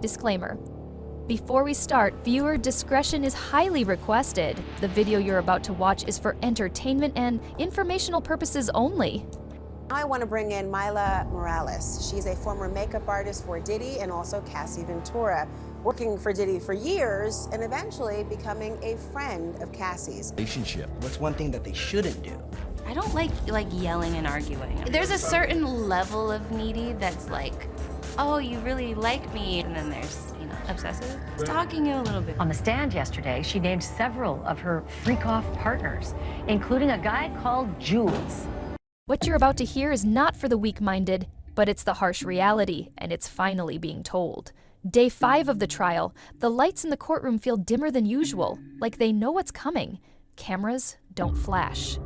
Disclaimer. Before we start, viewer discretion is highly requested. The video you're about to watch is for entertainment and informational purposes only. I want to bring in Myla Morales. She's a former makeup artist for Diddy and also Cassie Ventura, working for Diddy for years and eventually becoming a friend of Cassie's. Relationship. What's one thing that they shouldn't do? I don't like yelling and arguing. There's a certain level of needy that's like, oh, you really like me, and then there's, obsessive, stalking you a little bit. On the stand yesterday, she named several of her freak-off partners, including a guy called Jules. What you're about to hear is not for the weak-minded, but it's the harsh reality, and it's finally being told. Day 5 of the trial, the lights in the courtroom feel dimmer than usual, like they know what's coming. Cameras don't flash.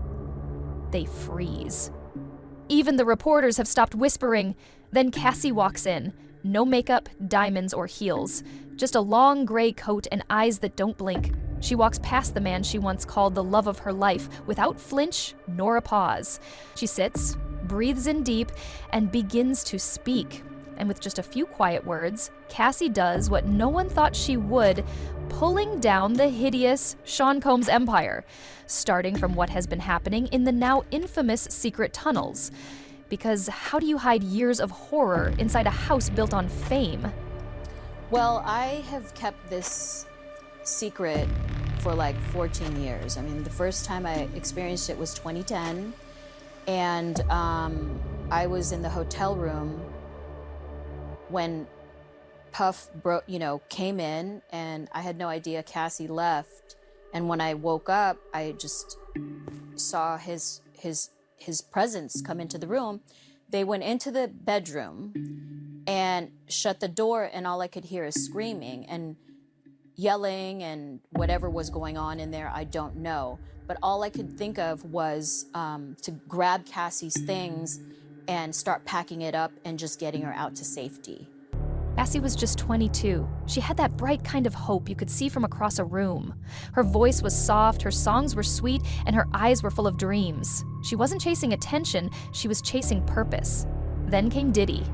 They freeze. Even the reporters have stopped whispering. Then Cassie walks in. No makeup, diamonds, or heels. Just a long gray coat and eyes that don't blink. She walks past the man she once called the love of her life without flinch nor a pause. She sits, breathes in deep, and begins to speak. And with just a few quiet words, Cassie does what no one thought she would, pulling down the hideous Sean Combs empire, starting from what has been happening in the now infamous secret tunnels. Because how do you hide years of horror inside a house built on fame? Well, I have kept this secret for like 14 years. I mean, the first time I experienced it was 2010, and I was in the hotel room when Puff came in, and I had no idea Cassie left. And when I woke up, I just saw his presence come into the room. They went into the bedroom and shut the door, and all I could hear is screaming and yelling and whatever was going on in there, I don't know. But all I could think of was to grab Cassie's things and start packing it up and just getting her out to safety. Cassie was just 22. She had that bright kind of hope you could see from across a room. Her voice was soft, her songs were sweet, and her eyes were full of dreams. She wasn't chasing attention, she was chasing purpose. Then came Diddy.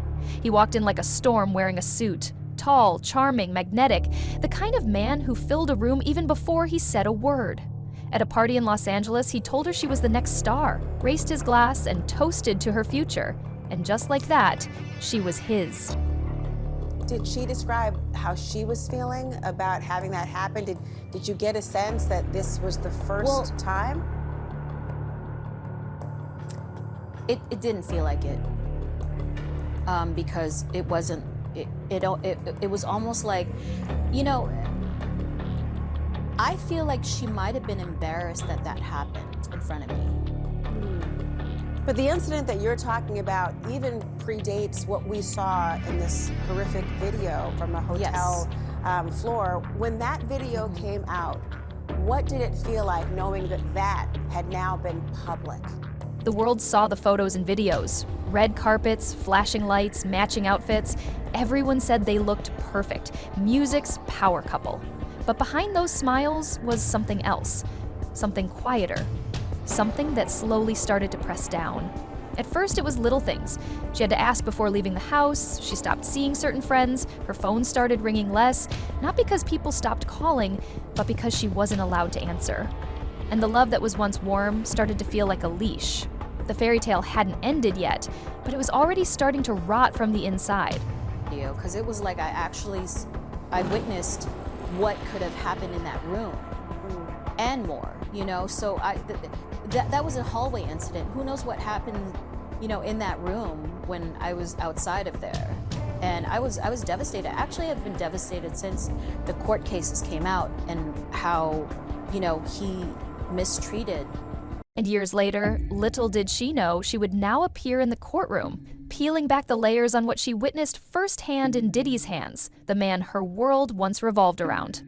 He walked in like a storm wearing a suit. Tall, charming, magnetic, the kind of man who filled a room even before he said a word. At a party in Los Angeles, he told her she was the next star, raised his glass, and toasted to her future. And just like that, she was his. Did she describe how she was feeling about having that happen? Did you get a sense that this was the first time? It didn't feel like it, because it wasn't. It was almost like, I feel like she might have been embarrassed that that happened in front of me. But the incident that you're talking about even predates what we saw in this horrific video from a hotel floor. When that video came out, what did it feel like knowing that that had now been public? The world saw the photos and videos. Red carpets, flashing lights, matching outfits. Everyone said they looked perfect. Music's power couple. But behind those smiles was something else. Something quieter. Something that slowly started to press down. At first, it was little things. She had to ask before leaving the house, she stopped seeing certain friends, her phone started ringing less, not because people stopped calling, but because she wasn't allowed to answer. And the love that was once warm started to feel like a leash. The fairy tale hadn't ended yet, but it was already starting to rot from the inside. Because it was like I witnessed what could have happened in that room and more, so that was a hallway incident. Who knows what happened, in that room when I was outside of there. And I was devastated. Actually, I've been devastated since the court cases came out and how, he mistreated. And years later, little did she know she would now appear in the courtroom, peeling back the layers on what she witnessed firsthand in Diddy's hands, the man her world once revolved around.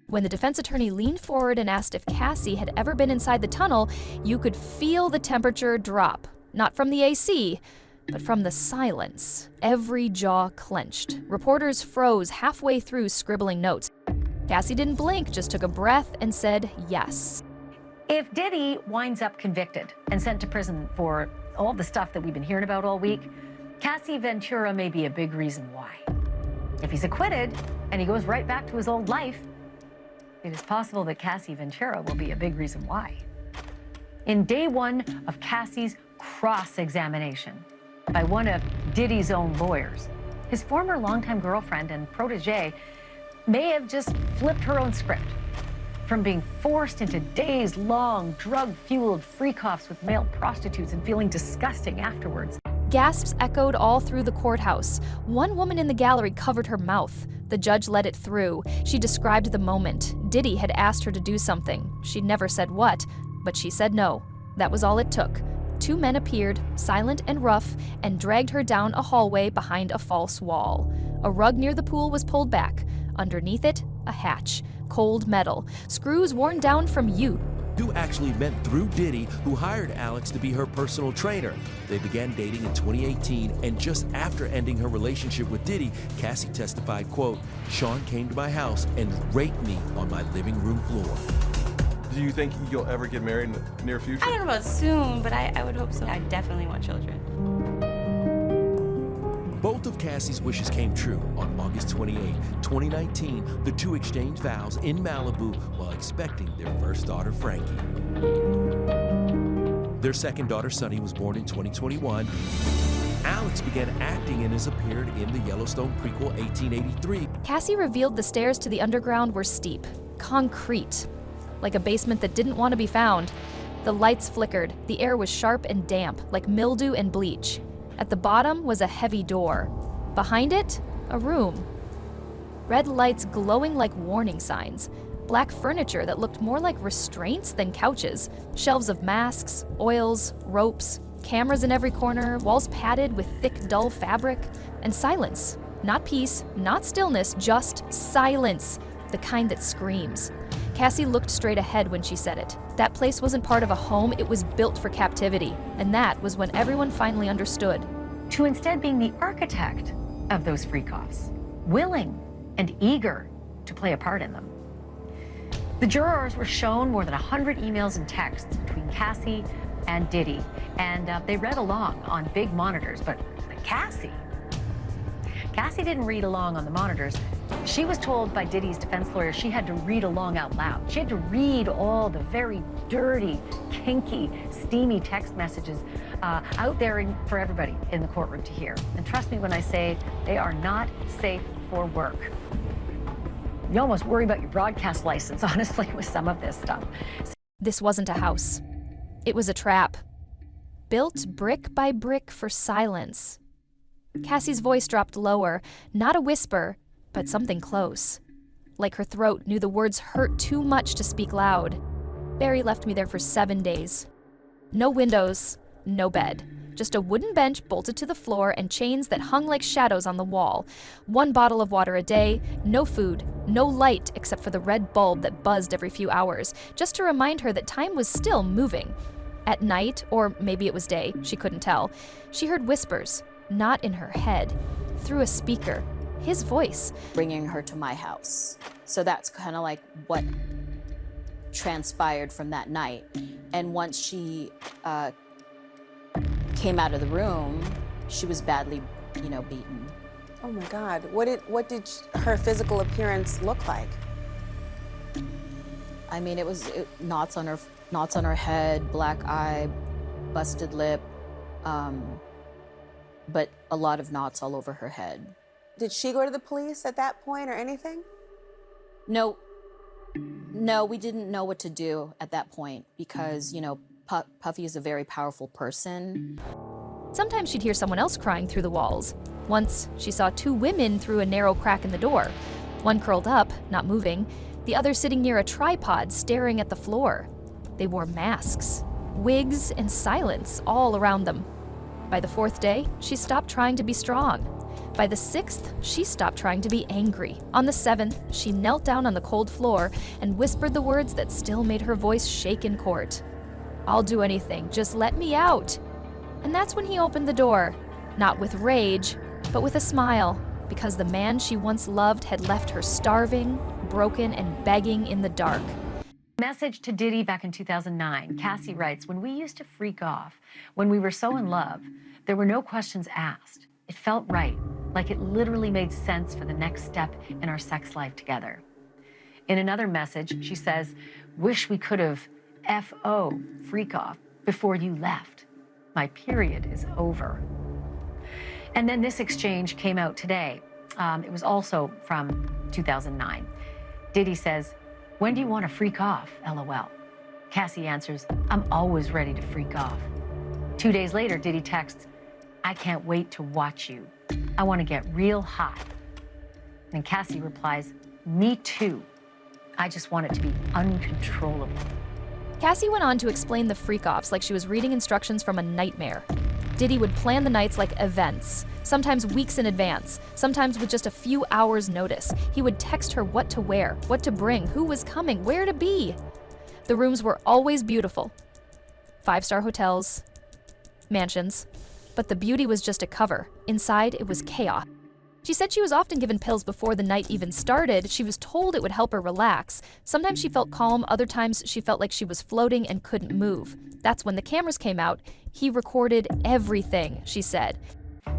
When the defense attorney leaned forward and asked if Cassie had ever been inside the tunnel, you could feel the temperature drop, not from the AC, but from the silence. Every jaw clenched. Reporters froze halfway through scribbling notes. Cassie didn't blink, just took a breath and said yes. If Diddy winds up convicted and sent to prison for all the stuff that we've been hearing about all week, Cassie Ventura may be a big reason why. If he's acquitted and he goes right back to his old life, it is possible that Cassie Ventura will be a big reason why. In day one of Cassie's cross-examination by one of Diddy's own lawyers, his former longtime girlfriend and protege may have just flipped her own script. From being forced into days-long, drug-fueled freak-offs with male prostitutes and feeling disgusting afterwards. Gasps echoed all through the courthouse. One woman in the gallery covered her mouth. The judge let it through. She described the moment. Diddy had asked her to do something. She never said what, but she said no. That was all it took. Two men appeared, silent and rough, and dragged her down a hallway behind a false wall. A rug near the pool was pulled back. Underneath it, a hatch. Cold metal. Screws worn down from use. Who actually met through Diddy, who hired Alex to be her personal trainer. They began dating in 2018, and just after ending her relationship with Diddy, Cassie testified, quote, "Sean came to my house and raped me on my living room floor." Do you think you'll ever get married in the near future? I don't know about soon, but I would hope so. I definitely want children. Both of Cassie's wishes came true. On August 28, 2019, the two exchanged vows in Malibu while expecting their first daughter, Frankie. Their second daughter, Sunny, was born in 2021. Alex began acting and has appeared in the Yellowstone prequel 1883. Cassie revealed the stairs to the underground were steep, concrete, like a basement that didn't want to be found. The lights flickered. The air was sharp and damp, like mildew and bleach. At the bottom was a heavy door. Behind it, a room. Red lights glowing like warning signs. Black furniture that looked more like restraints than couches. Shelves of masks, oils, ropes, cameras in every corner, walls padded with thick, dull fabric, and silence. Not peace, not stillness, just silence. The kind that screams. Cassie looked straight ahead when she said it. That place wasn't part of a home, it was built for captivity. And that was when everyone finally understood. To instead being the architect of those freak-offs, willing and eager to play a part in them. The jurors were shown more than 100 emails and texts between Cassie and Diddy, and they read along on big monitors, but Cassie didn't read along on the monitors. She was told by Diddy's defense lawyer she had to read along out loud. She had to read all the very dirty, kinky, steamy text messages out there for everybody in the courtroom to hear. And trust me when I say they are not safe for work. You almost worry about your broadcast license, honestly, with some of this stuff. This wasn't a house. It was a trap. Built brick by brick for silence. Cassie's voice dropped lower, not a whisper, but something close. Like her throat knew the words hurt too much to speak loud. Barry left me there for 7 days. No windows, no bed. Just a wooden bench bolted to the floor and chains that hung like shadows on the wall. 1 bottle of water a day, no food, no light except for the red bulb that buzzed every few hours, just to remind her that time was still moving. At night, or maybe it was day, she couldn't tell, she heard whispers, not in her head, through a speaker. His voice. Bringing her to my house. So that's kind of like what transpired from that night. And once she came out of the room, she was badly, beaten. Oh my God, what did her physical appearance look like? I mean, it was knots on her head, black eye, busted lip, but a lot of knots all over her head. Did she go to the police at that point or anything? No, we didn't know what to do at that point because, Puffy is a very powerful person. Sometimes she'd hear someone else crying through the walls. Once, she saw 2 women through a narrow crack in the door. One curled up, not moving, the other sitting near a tripod staring at the floor. They wore masks, wigs, and silence all around them. By the 4th day, she stopped trying to be strong. By the 6th, she stopped trying to be angry. On the 7th, she knelt down on the cold floor and whispered the words that still made her voice shake in court. "I'll do anything, just let me out." And that's when he opened the door, not with rage, but with a smile, because the man she once loved had left her starving, broken, and begging in the dark. Message to Diddy back in 2009. Cassie writes, "When we used to freak off, when we were so in love, there were no questions asked. It felt right, like it literally made sense for the next step in our sex life together. In another message, she says, "Wish we could have F.O. freak off before you left. My period is over." And then this exchange came out today. It was also from 2009. Diddy says, "When do you want to freak off, LOL?" Cassie answers, "I'm always ready to freak off." 2 days later, Diddy texts, "I can't wait to watch you. I want to get real hot." And Cassie replies, "Me too. I just want it to be uncontrollable." Cassie went on to explain the freak-offs like she was reading instructions from a nightmare. Diddy would plan the nights like events, sometimes weeks in advance, sometimes with just a few hours' notice. He would text her what to wear, what to bring, who was coming, where to be. The rooms were always beautiful. 5-star hotels, mansions. But the beauty was just a cover. Inside, it was chaos. She said she was often given pills before the night even started. She was told it would help her relax. Sometimes she felt calm, other times she felt like she was floating and couldn't move. That's when the cameras came out. He recorded everything, she said.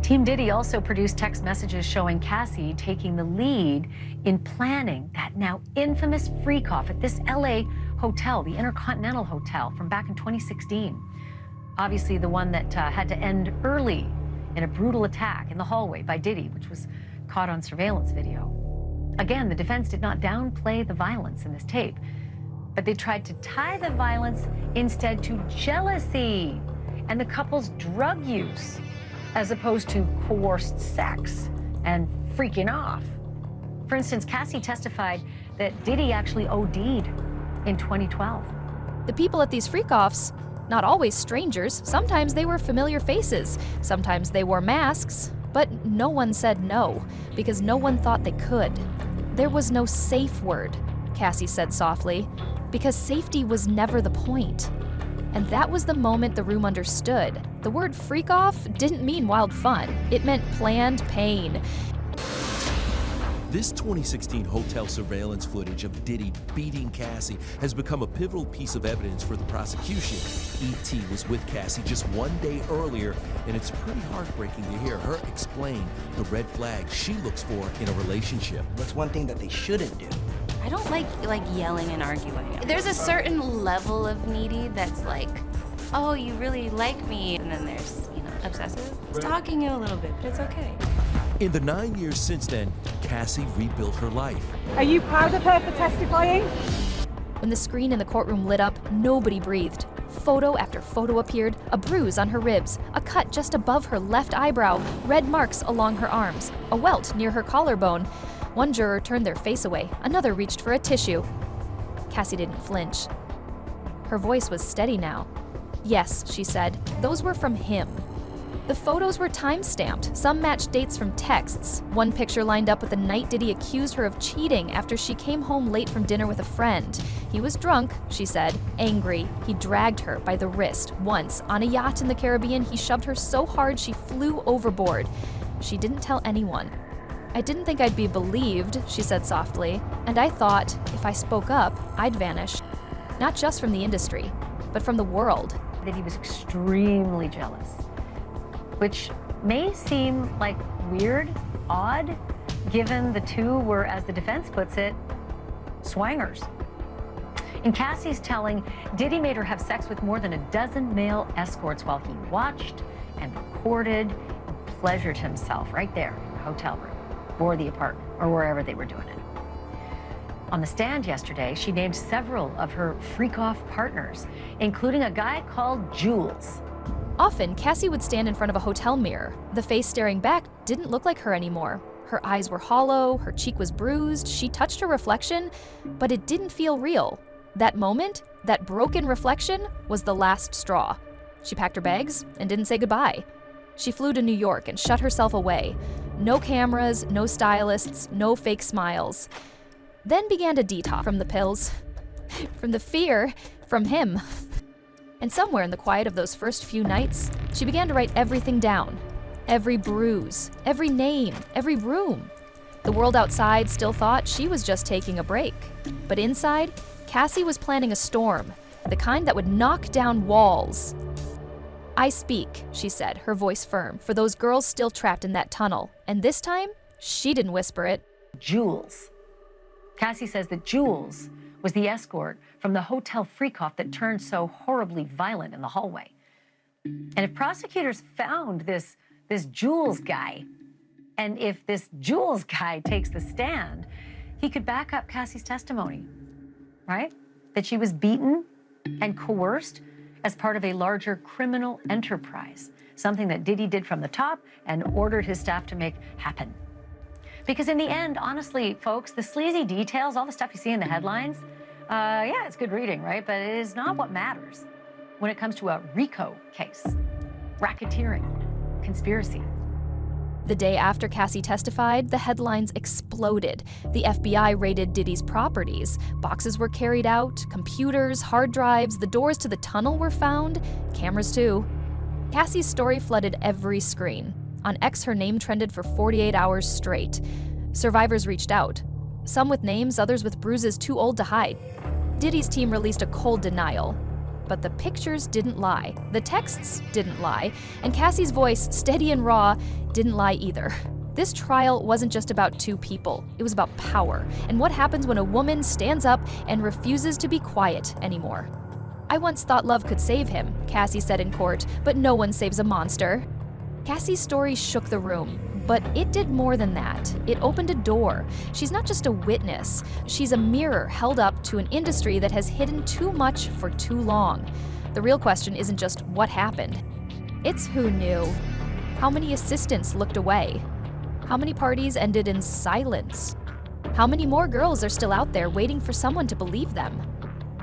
Team Diddy also produced text messages showing Cassie taking the lead in planning that now infamous freak-off at this LA hotel, the Intercontinental Hotel, from back in 2016. Obviously the one that had to end early in a brutal attack in the hallway by Diddy, which was caught on surveillance video. Again, the defense did not downplay the violence in this tape, but they tried to tie the violence instead to jealousy and the couple's drug use, as opposed to coerced sex and freaking off. For instance, Cassie testified that Diddy actually OD'd in 2012. The people at these freak-offs, not always strangers, sometimes they were familiar faces, sometimes they wore masks, but no one said no, because no one thought they could. There was no safe word, Cassie said softly, because safety was never the point. And that was the moment the room understood. The word freak-off didn't mean wild fun, it meant planned pain. This 2016 hotel surveillance footage of Diddy beating Cassie has become a pivotal piece of evidence for the prosecution. E.T. was with Cassie just 1 day earlier, and it's pretty heartbreaking to hear her explain the red flags she looks for in a relationship. What's one thing that they shouldn't do? I don't like yelling and arguing. There's a certain level of needy that's like, oh, you really like me. And then there's, obsessive. Stalking you a little bit, but it's okay. In the 9 years since then, Cassie rebuilt her life. Are you proud of her for testifying? When the screen in the courtroom lit up, nobody breathed. Photo after photo appeared, a bruise on her ribs, a cut just above her left eyebrow, red marks along her arms, a welt near her collarbone. One juror turned their face away, another reached for a tissue. Cassie didn't flinch. Her voice was steady now. Yes, she said, those were from him. The photos were time-stamped. Some matched dates from texts. One picture lined up with the night Diddy accused her of cheating after she came home late from dinner with a friend. He was drunk, she said, angry. He dragged her by the wrist. Once, on a yacht in the Caribbean, he shoved her so hard she flew overboard. She didn't tell anyone. I didn't think I'd be believed, she said softly, and I thought if I spoke up, I'd vanish. Not just from the industry, but from the world. That he was extremely jealous, which may seem like weird, odd, given the two were, as the defense puts it, swangers. In Cassie's telling, Diddy made her have sex with more than a dozen male escorts while he watched and recorded and pleasured himself right there in the hotel room or the apartment or wherever they were doing it. On the stand yesterday, she named several of her freak-off partners, including a guy called Jules. Often, Cassie would stand in front of a hotel mirror. The face staring back didn't look like her anymore. Her eyes were hollow, her cheek was bruised, she touched her reflection, but it didn't feel real. That moment, that broken reflection, was the last straw. She packed her bags and didn't say goodbye. She flew to New York and shut herself away. No cameras, no stylists, no fake smiles. Then began to detox from the pills, from the fear, from him. And somewhere in the quiet of those first few nights, she began to write everything down. Every bruise, every name, every room. The world outside still thought she was just taking a break. But inside, Cassie was planning a storm, the kind that would knock down walls. "I speak," she said, her voice firm, for those girls still trapped in that tunnel. And this time, she didn't whisper it. Jules. Cassie says that Jules was the escort from the hotel freak-off that turned so horribly violent in the hallway. And if prosecutors found this Jules guy, and if this Jules guy takes the stand, he could back up Cassie's testimony, right? That she was beaten and coerced as part of a larger criminal enterprise, something that Diddy did from the top and ordered his staff to make happen. Because in the end, honestly, folks, the sleazy details, all the stuff you see in the headlines, yeah, it's good reading, right? But it is not what matters when it comes to a RICO case, racketeering, conspiracy. The day after Cassie testified, the headlines exploded. The FBI raided Diddy's properties. Boxes were carried out, computers, hard drives, the doors to the tunnel were found, cameras too. Cassie's story flooded every screen. On X, her name trended for 48 hours straight. Survivors reached out, some with names, others with bruises too old to hide. Diddy's team released a cold denial. But the pictures didn't lie, the texts didn't lie, and Cassie's voice, steady and raw, didn't lie either. This trial wasn't just about two people, it was about power, and what happens when a woman stands up and refuses to be quiet anymore. "I once thought love could save him," Cassie said in court, "but no one saves a monster." Cassie's story shook the room, but it did more than that. It opened a door. She's not just a witness. She's a mirror held up to an industry that has hidden too much for too long. The real question isn't just what happened. It's who knew. How many assistants looked away? How many parties ended in silence? How many more girls are still out there waiting for someone to believe them?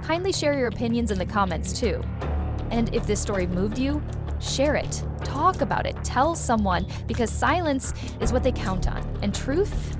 Kindly share your opinions in the comments too. And if this story moved you, share it, talk about it, tell someone, because silence is what they count on, and truth